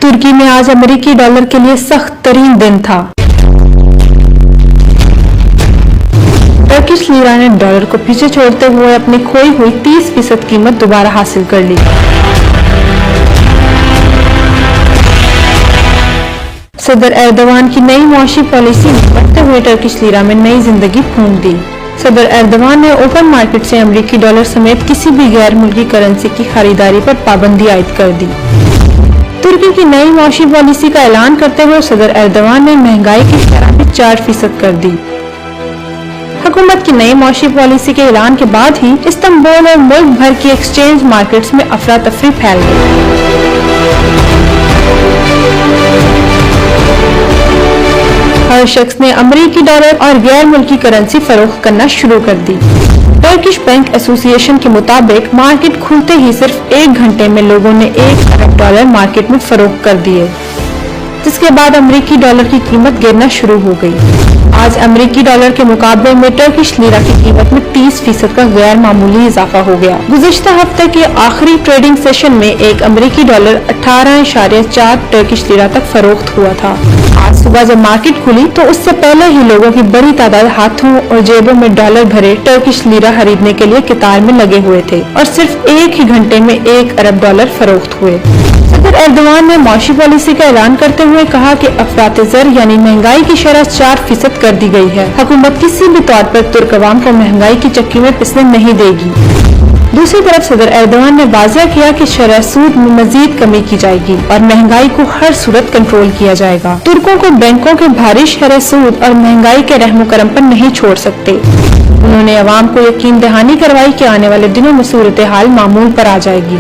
तुर्की में आज अमेरिकी डॉलर के लिए सख्त तरीन दिन था। टर्किश लीरा ने डॉलर को पीछे छोड़ते हुए अपनी खोई हुई 30% कीमत दोबारा हासिल कर ली। सदर एर्दोगान की नई मुआशी पॉलिसी ने बढ़ते हुए टर्किश लीरा में नई जिंदगी फूंक दी। सदर एर्दोगान ने ओपन मार्केट से अमेरिकी डॉलर समेत किसी भी गैर मुल्की करेंसी की खरीदारी पर पाबंदी आयद कर दी। तुर्की की नई मुआशी पॉलिसी का ऐलान करते हुए सदर एर्दोगान ने महंगाई की शरह भी 4% कर दी। हुकूमत की नई मुआशी पॉलिसी के ऐलान के बाद ही इस्तांबुल और मुल्क भर की एक्सचेंज मार्केट्स में अफरा तफरी फैल गई। हर शख्स ने अमेरिकी डॉलर और गैर मुल्की करेंसी फरोख्त करना शुरू कर दी। टर्किश बैंक एसोसिएशन के मुताबिक मार्केट खुलते ही सिर्फ 1 घंटे में लोगों ने 1 अरब डॉलर मार्केट में फरोख्त कर दिए, जिसके बाद अमेरिकी डॉलर की कीमत गिरना शुरू हो गई। आज अमेरिकी डॉलर के मुकाबले में टर्किश लीरा की कीमत में 30% का गैर मामूली इजाफा हो गया। गुज़िश्ता हफ्ते के आखिरी ट्रेडिंग सेशन में एक अमेरिकी डॉलर 18.4 टर्किश लीरा तक फरोख्त हुआ था। आज सुबह जब मार्केट खुली तो उससे पहले ही लोगों की बड़ी तादाद हाथों और जेबों में डॉलर भरे टर्किश लीरा खरीदने के लिए कतार में लगे हुए थे और सिर्फ 1 ही घंटे में 1 अरब डॉलर फरोख्त हुए। सदर एर्दोगान ने मुआशी पॉलिसी का ऐलान करते हुए कहा कि अफरात-ए-ज़र यानी महंगाई की शरह 4% कर दी गई है। हुकूमत किसी भी तौर पर तुर्क अवाम को महंगाई की चक्की में पिसने नहीं देगी। दूसरी तरफ सदर एर्दोगान ने वाज़ेह किया कि शरह सूद में मजीद कमी की जाएगी और महंगाई को हर सूरत कंट्रोल किया जाएगा। तुर्कों को बैंकों के भारी शरह सूद और महंगाई के रहमो करम पर नहीं छोड़ सकते। उन्होंने अवाम को यकीन दहानी करवाई कि आने वाले दिनों में सूरत हाल मामूल पर आ जाएगी।